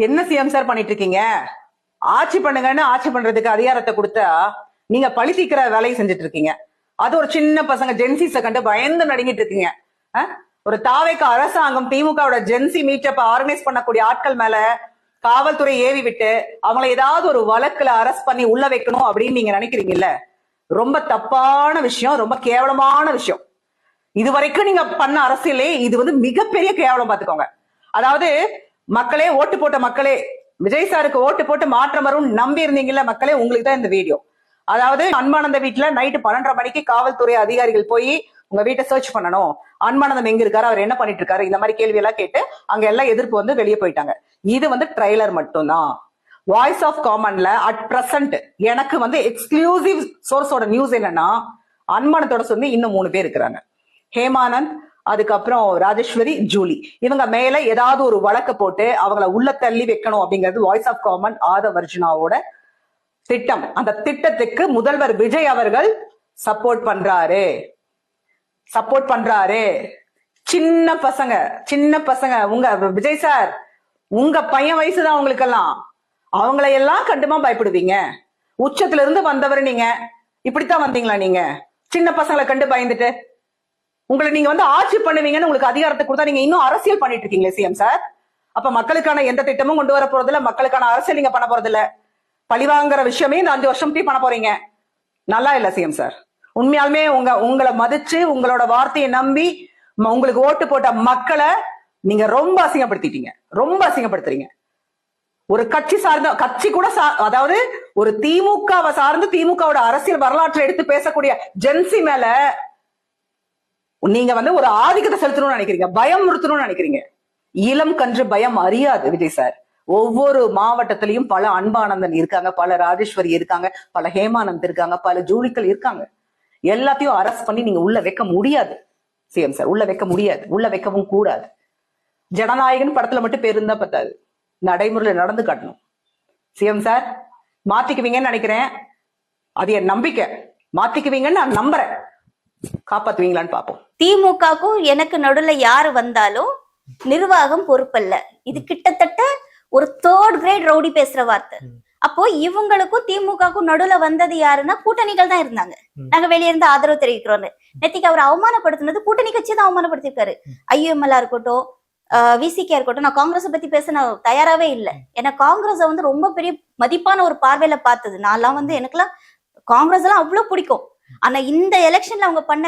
என்ன CM sir பண்ணிட்டு இருக்கீங்க? ஆட்சி பண்ணுங்கன்னு ஆட்சி பண்றதுக்கு அதிகாரத்தை கொடுத்தா நீங்க பழி தீக்கிற வேலையை செஞ்சுட்டு இருக்கீங்க. அது ஒரு சின்ன பசங்க ஜென்சிஸ கண்டு பயந்து நடுங்கிட்டு இருக்கீங்க. ஒரு தாவைக்கு அரசாங்கம் திமுகவோட ஜென்சி மீட்டப்ப ஆர்கனைஸ் பண்ணக்கூடிய ஆட்கள் மேல காவல்துறை ஏவி விட்டு அவங்களை ஏதாவது ஒரு வழக்குல அரெஸ்ட் பண்ணி உள்ள வைக்கணும் அப்படின்னு நீங்க நினைக்கிறீங்கல்ல, ரொம்ப தப்பான விஷயம், ரொம்ப கேவலமான விஷயம். இது வரைக்கும் நீங்க பண்ண அரசியலே இது வந்து மிகப்பெரிய கேவலம் பாத்துக்கோங்க. அதாவது மக்களே, ஓட்டு போட்ட மக்களே, விஜய் சாருக்கு ஓட்டு போட்டு மாற்றம் வரும் நம்பி இருந்தீங்கல்ல மக்களே, உங்களுக்கு தான் இந்த வீடியோ. அதாவது அன்பானந்த வீட்டுல நைட்டு 12:30 மணிக்கு காவல்துறை அதிகாரிகள் போய் உங்க வீட்டை சர்ச் பண்ணணும், அன்பானந்தம் எங்க இருக்காரு, அவர் என்ன பண்ணிட்டு இருக்காரு, இந்த மாதிரி கேள்வி எல்லாம் கேட்டு அங்க எல்லாம் எதிர்ப்பு வந்து வெளியே போயிட்டாங்க. இது வந்து ட்ரைலர் மட்டும்தான். வாய்ஸ் ஆஃப் காமன்ல அட் பிரசன்ட் எனக்கு வந்து எக்ஸ்க்ளூசிவ் சோர்ஸோட நியூஸ் என்னன்னா, அன்பானத்தோட சொல்லி இன்னும் 3 பேர் இருக்கிறாங்க. ஹேமானந்த், அதுக்கப்புறம் ராஜேஸ்வரி, ஜூலி, இவங்க மேல ஏதாவது ஒரு வழக்கு போட்டு அவங்கள உள்ள தள்ளி வைக்கணும் அப்படிங்கிறது வாய்ஸ் ஆஃப் காமன் ஆதவர்ஜுனாவோட திட்டம். அந்த திட்டத்துக்கு முதல்வர் விஜய் அவர்கள் சப்போர்ட் பண்றாரு. சின்ன பசங்க உங்க விஜய் சார், உங்க பையன் வயசுதான் அவங்களுக்கெல்லாம், அவங்களையெல்லாம் கண்டுமா பயப்படுவீங்க? உச்சத்துல இருந்து வந்தவர் நீங்க, இப்படித்தான் வந்தீங்களா நீங்க? சின்ன பசங்களை கண்டு பயந்துட்டு உங்களை நீங்க வந்து ஆட்சி பண்ணுவீங்கன்னு உங்களுக்கு அதிகாரத்தை கொடுத்தா நீங்க இன்னும் அரசியல் பண்ணிட்டு இருக்கீங்களே சிஎம் சார். அப்ப மக்களுக்கான எந்த திட்டமும் கொண்டு வர போறது இல்ல, மக்களுக்கான அரசியல் நீங்க பண்ண போறது இல்ல. பழிவாங்கிற விஷயமே இந்த 5 வருஷம் பண்ண போறீங்க. நல்லா இல்ல சிஎம் சார். உண்மையாலுமே உங்களை மதிச்சு உங்களோட வார்த்தையை நம்பி உங்களுக்கு ஓட்டு போட்ட மக்களை நீங்க ரொம்ப அசிங்கப்படுத்துறீங்க. ஒரு கட்சி கூட அதாவது ஒரு திமுகவை சார்ந்து திமுகவோட அரசியல் வரலாற்றை எடுத்து பேசக்கூடிய ஜென்சி மேல நீங்க வந்து ஒரு ஆதிக்கத்தை செலுத்தணும்னு நினைக்கிறீங்க, பயம் நிறுத்தணும்னு நினைக்கிறீங்க. இளம் கன்று பயம் அறியாது விஜய் சார். ஒவ்வொரு மாவட்டத்திலையும் பல அன்பானந்தன் இருக்காங்க, பல ராஜேஸ்வரி இருக்காங்க, பல ஹேமானந்த் இருக்காங்க, பல ஜூலிக்கள் இருக்காங்க. எல்லாத்தையும் அரெஸ்ட் பண்ணி நீங்க உள்ள வைக்க முடியாது சிஎம் சார். உள்ள வைக்க முடியாது, உள்ள வைக்கவும் கூடாது. ஜனநாயகன் படத்துல மட்டும் பேர் இருந்தா பத்தாது, நடைமுறையில நடந்து காட்டணும் சிஎம் சார். மாத்திக்குவீங்கன்னு நினைக்கிறேன், அது என் நம்பிக்கை. மாத்திக்குவீங்கன்னு நான் நம்புறேன். காப்பாத்துவீங்களான்னு பாப்போம். திமுகக்கும் எனக்கு நடுவுல யாரு வந்தாலும் நிர்வாகம் பொறுப்பல்ல. இது கிட்டத்தட்ட ஒரு 3rd கிரேட் ரவுடி பேசுற வார்த்தை. அப்போ இவங்களுக்கும் திமுகக்கும் நடுவுல வந்தது யாருன்னா கூட்டணிகள் தான் இருந்தாங்க. நாங்க வெளியே இருந்து ஆதரவு தெரிவிக்கிறோம். நேத்திக்கு அவர் அவமானப்படுத்தினது கூட்டணி கட்சி தான் அவமானப்படுத்திருக்காரு. ஐஎம்எல்ஆ இருக்கட்டும், விசிகே இருக்கட்டும். நான் காங்கிரஸ் பத்தி பேச நான் தயாராவே இல்லை. ஏன்னா காங்கிரஸ வந்து ரொம்ப பெரிய மதிப்பான ஒரு பார்வையில பார்த்தது. நான்லாம் வந்து எனக்குலாம் காங்கிரஸ் எல்லாம் அவ்வளவு பிடிக்கும். ஆனா இந்த எலெக்ஷன்ல அவங்க பண்ண